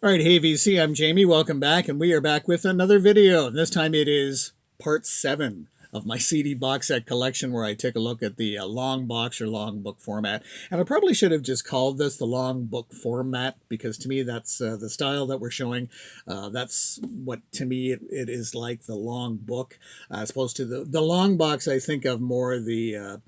All right, hey VC, I'm Jamie. Welcome back, and we are back with another video. This time it is part 7 of my CD box set collection, where I take a look at the long box or long book format. And I probably should have just called this the long book format, because to me that's the style that we're showing. That's what, to me, it is like the long book, as opposed to the long box. I think of more the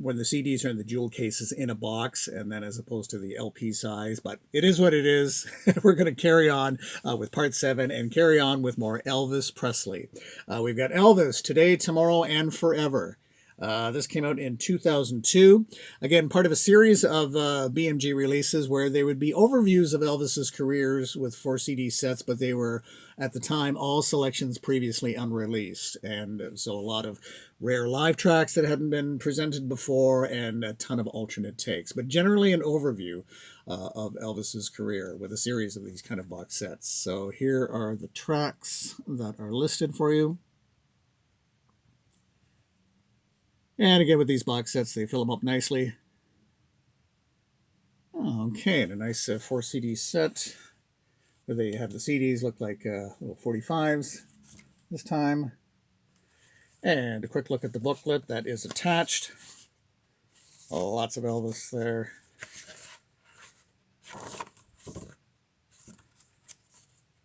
when the CDs are in the jewel cases in a box, and then as opposed to the LP size. But it is what it is. We're going to carry on with part 7 and carry on with more Elvis Presley. We've got Elvis, Today, Tomorrow, and Forever. This came out in 2002. Again, part of a series of BMG releases where they would be overviews of Elvis's careers with 4 CD sets, but they were, at the time, all selections previously unreleased. And so a lot of rare live tracks that hadn't been presented before, and a ton of alternate takes. But generally an overview of Elvis's career with a series of these kind of box sets. So here are the tracks that are listed for you. And again, with these box sets, they fill them up nicely. Okay, and a nice 4 CD set where they have the CDs look like little 45s this time. And a quick look at the booklet that is attached. Oh, lots of Elvis there.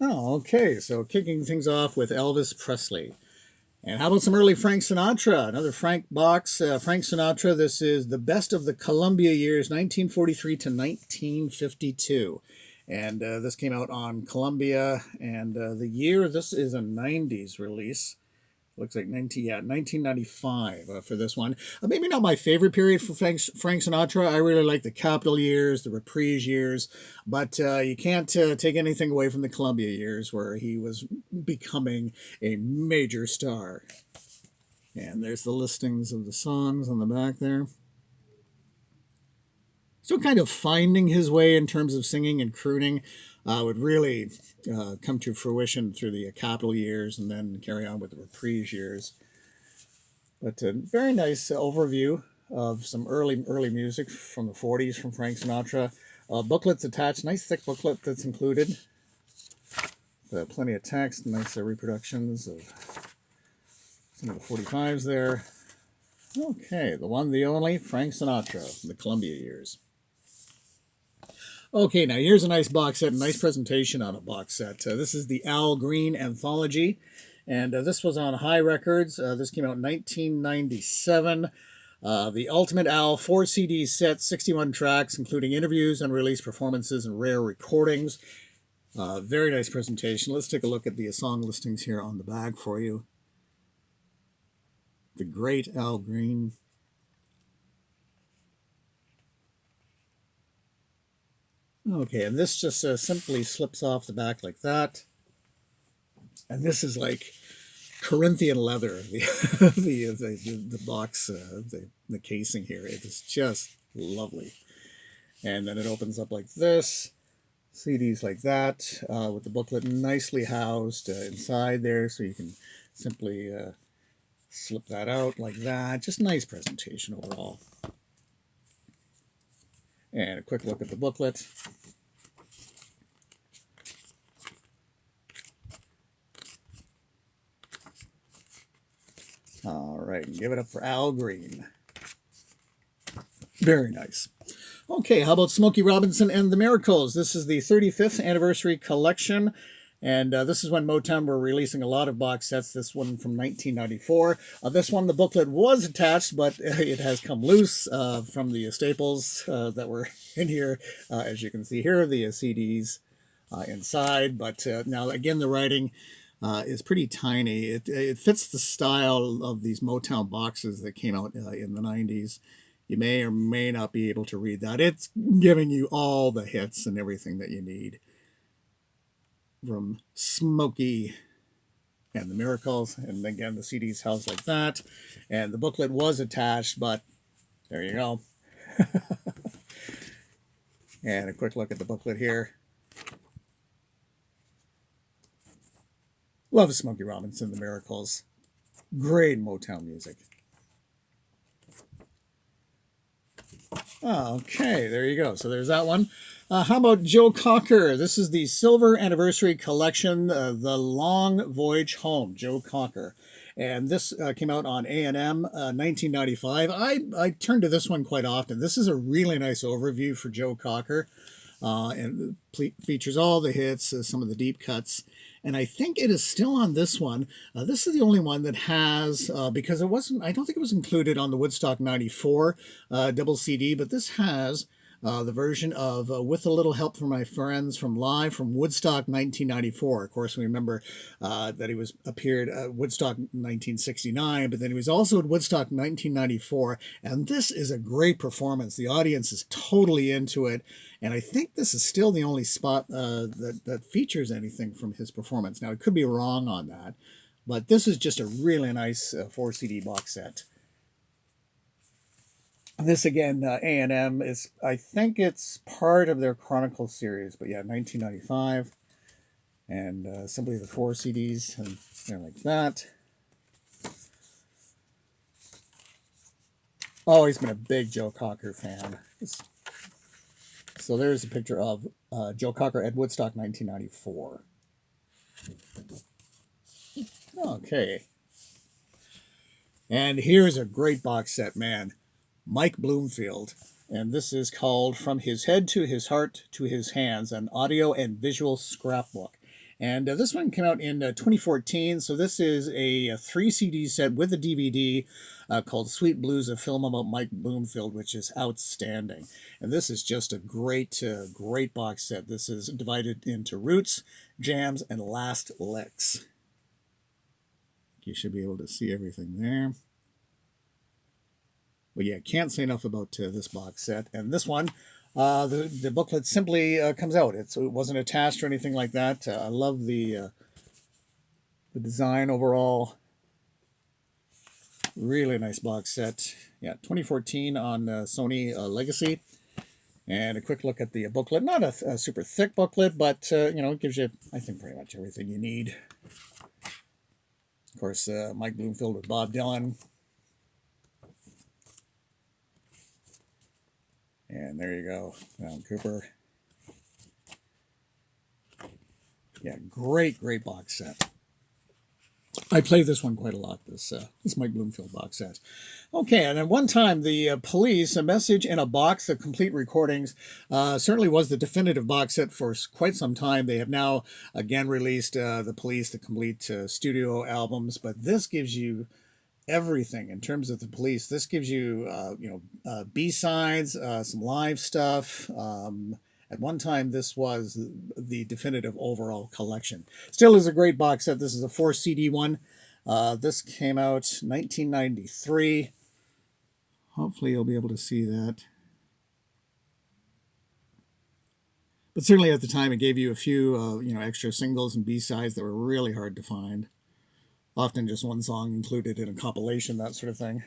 Oh, okay, so kicking things off with Elvis Presley. And how about some early Frank Sinatra? Another Frank box. Frank Sinatra, this is the best of the Columbia years, 1943 to 1952. And this came out on Columbia. And the year, this is a 90s release. Looks like 1995 for this one. Maybe not my favorite period for Frank Sinatra. I really like the Capitol years, the Reprise years, but you can't take anything away from the Columbia years, where he was becoming a major star. And there's the listings of the songs on the back there. Still kind of finding his way in terms of singing and crooning. Would really come to fruition through the Capitol years, and then carry on with the Reprise years. But a very nice overview of some early music from the 40s from Frank Sinatra. Booklets attached, nice thick booklet that's included. Plenty of text, nice reproductions of some of the 45s there. Okay, the one, the only, Frank Sinatra from the Columbia years. Okay, now here's a nice box set, a nice presentation on a box set. This is the Al Green Anthology, and this was on High Records. This came out in 1997. The Ultimate Al 4 CD set, 61 tracks, including interviews, unreleased performances, and rare recordings. Very nice presentation. Let's take a look at the song listings here on the back for you. The great Al Green. Okay, and this just simply slips off the back like that. And this is like Corinthian leather, the box, the casing here. It is just lovely. And then it opens up like this. CDs like that, with the booklet nicely housed inside there, so you can simply slip that out like that. Just nice presentation overall. And a quick look at the booklet. All right, give it up for Al Green. Very nice. Okay, how about Smokey Robinson and the Miracles? This is the 35th anniversary collection. And this is when Motown were releasing a lot of box sets. This one from 1994. This one, the booklet was attached, but it has come loose from the staples that were in here. As you can see here, the CDs inside. But now, again, the writing is pretty tiny. It fits the style of these Motown boxes that came out in the 90s. You may or may not be able to read that. It's giving you all the hits and everything that you need from Smokey and the Miracles. And again, the CD's housed like that. And the booklet was attached, but there you go. And a quick look at the booklet here. Love Smokey Robinson, the Miracles. Great Motown music. Okay, there you go. So there's that one. How about Joe Cocker? This is the Silver Anniversary Collection, The Long Voyage Home, Joe Cocker. And this came out on A&M 1995. I turn to this one quite often. This is a really nice overview for Joe Cocker. And features all the hits, some of the deep cuts. And I think it is still on this one. This is the only one that has, because it wasn't, I don't think it was included on the Woodstock 94 double CD, but this has the version of With a Little Help from My Friends from Live from Woodstock 1994. Of course, we remember that he was appeared at Woodstock 1969, but then he was also at Woodstock 1994. And this is a great performance. The audience is totally into it. And I think this is still the only spot that features anything from his performance. Now, I could be wrong on that, but this is just a really nice 4 CD box set. This again, A&M is, I think it's part of their Chronicle series, but yeah, 1995, and simply the 4 CDs, and they're like that. Always been a big Joe Cocker fan. So there's a picture of Joe Cocker at Woodstock 1994. Okay. And here's a great box set, man. Mike Bloomfield. And this is called From His Head to His Heart to His Hands, an audio and visual scrapbook. And this one came out in 2014. So this is a 3 CD set with a DVD called Sweet Blues, a film about Mike Bloomfield, which is outstanding. And this is just a great, great box set. This is divided into Roots, Jams, and Last Licks. You should be able to see everything there. But yeah, can't say enough about this box set. And this one, the booklet simply comes out. It wasn't attached or anything like that. I love the design overall. Really nice box set. Yeah, 2014 on Sony Legacy. And a quick look at the booklet. Not a super thick booklet, but you know, it gives you, I think, pretty much everything you need. Of course, Mike Bloomfield with Bob Dylan. And there you go, Alan Cooper. Yeah, great, great box set. I play this one quite a lot, this Mike Bloomfield box set. Okay, and at one time, the Police, A Message in a Box, the complete recordings, certainly was the definitive box set for quite some time. They have now, again, released the Police, the complete studio albums, but this gives you everything in terms of the Police. This gives you, B-sides, some live stuff. At one time, this was the definitive overall collection. Still is a great box set. This is a 4 CD one. This came out 1993. Hopefully you'll be able to see that. But certainly at the time, it gave you a few, extra singles and B-sides that were really hard to find. Often just one song included in a compilation, that sort of thing.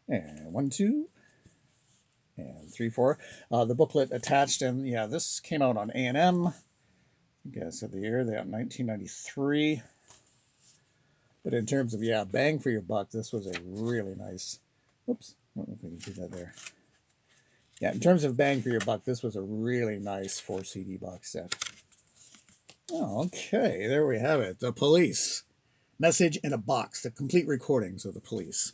And 1, 2, and 3, 4. The booklet attached, and yeah, this came out on A&M. I think I said the year, they got 1993. But in terms of, yeah, bang for your buck, this was a really nice, oops, I don't know if we can see that there. Yeah, in terms of bang for your buck, this was a really nice 4 CD box set. Oh, okay, there we have it. The Police. Message in a Box, the complete recordings of the Police.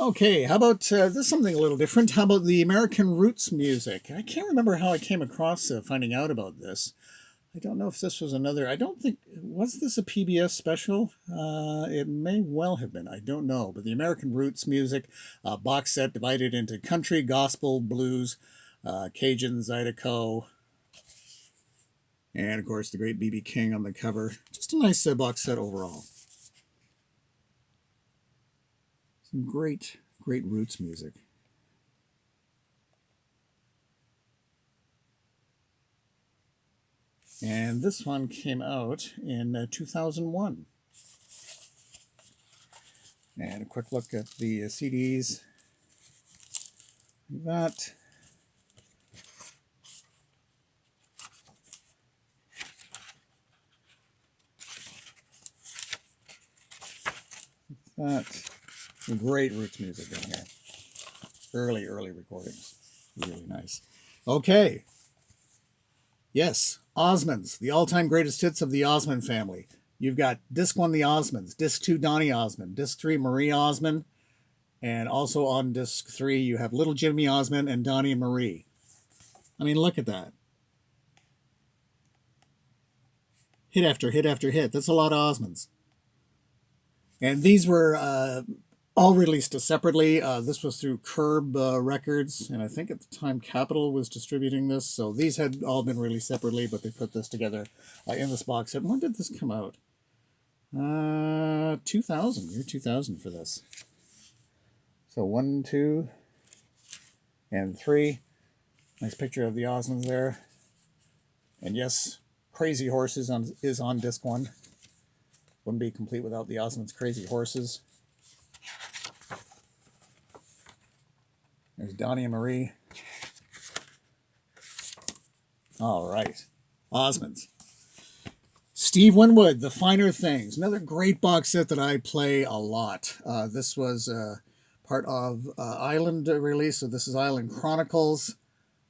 Okay, how about this is something a little different. How about the American Roots music? I can't remember how I came across finding out about this. I don't know if this was another, I don't think, was this a PBS special? It may well have been, I don't know. But the American Roots music box set divided into country, gospel, blues, Cajun, Zydeco, and, of course, the great B.B. King on the cover. Just a nice box set overall. Some great, great Roots music. And this one came out in 2001. And a quick look at the CDs. That. That. Great Roots music in here. Early recordings. Really nice. Okay. Yes, Osmonds, the all-time greatest hits of the Osmond family. You've got Disc 1, the Osmonds, Disc 2, Donny Osmond, Disc 3, Marie Osmond, and also on Disc 3, you have Little Jimmy Osmond and Donny and Marie. I mean, look at that. Hit after hit after hit. That's a lot of Osmonds. And these were all released separately. This was through Curb Records, and I think at the time Capitol was distributing this. So these had all been released separately, but they put this together in this box set. When did this come out? 2000, year 2000 for this. So 1, 2, and 3. Nice picture of the Osmonds there. And yes, Crazy Horses is on disc 1. Wouldn't be complete without the Osmonds' Crazy Horses. There's Donny and Marie. All right. Osmonds. Steve Winwood, The Finer Things. Another great box set that I play a lot. This was part of Island release, so this is Island Chronicles.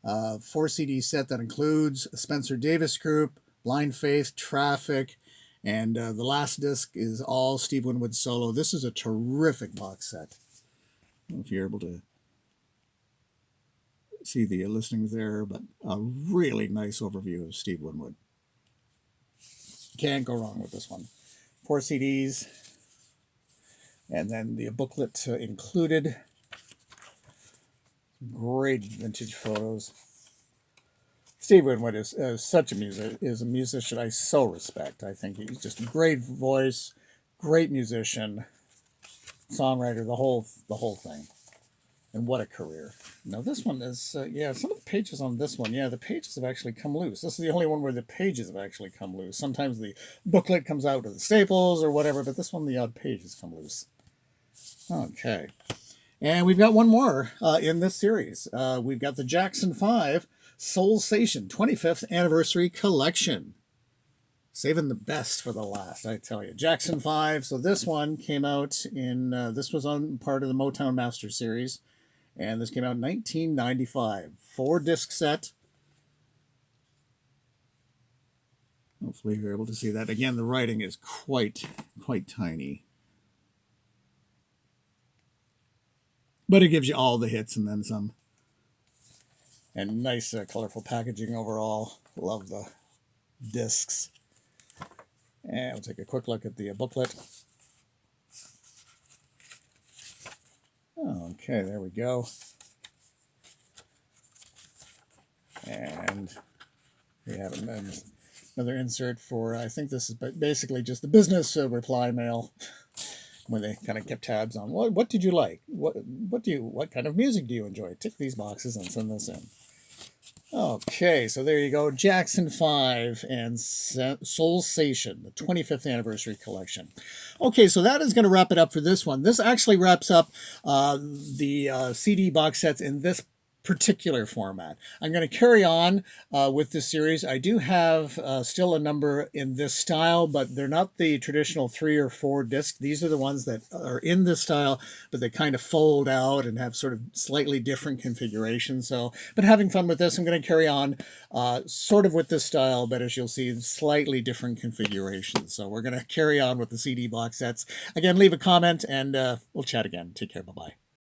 4 CD set that includes Spencer Davis Group, Blind Faith, Traffic, and the last disc is all Steve Winwood solo. This is a terrific box set. I don't know if you're able to see the listings there, but a really nice overview of Steve Winwood. Can't go wrong with this one. 4 CDs, and then the booklet included. Great vintage photos. Steve Winwood is such a musician I so respect. I think he's just a great voice, great musician, songwriter, the whole thing. And what a career. Now this one is, yeah, some of the pages on this one, yeah, the pages have actually come loose. This is the only one where the pages have actually come loose. Sometimes the booklet comes out of the staples or whatever, but this one, the odd pages come loose. Okay. And we've got one more in this series. We've got the Jackson 5 Soulsation 25th Anniversary Collection. Saving the best for the last, I tell you. Jackson 5. So this one came out in, this was on part of the Motown Master Series. And this came out in 1995. 4-disc set. Hopefully you're able to see that. Again, the writing is quite tiny. But it gives you all the hits and then some. And nice colorful packaging overall. Love the discs. And we'll take a quick look at the booklet. Okay, there we go. And we have another insert for, I think this is basically just the business reply mail. When they kind of kept tabs on what did you like, what kind of music do you enjoy, tick these boxes and send this in. Okay, so there you go, Jackson 5 and Soulsation, the 25th Anniversary Collection. Okay, so that is going to wrap it up for this one. This actually wraps up the CD box sets in this particular format. I'm going to carry on with this series. I do have still a number in this style, but they're not the traditional 3 or 4 disc. These are the ones that are in this style, but they kind of fold out and have sort of slightly different configurations. So, but having fun with this, I'm going to carry on sort of with this style, but as you'll see, slightly different configurations. So we're going to carry on with the CD box sets. Again, leave a comment and we'll chat again. Take care. Bye-bye.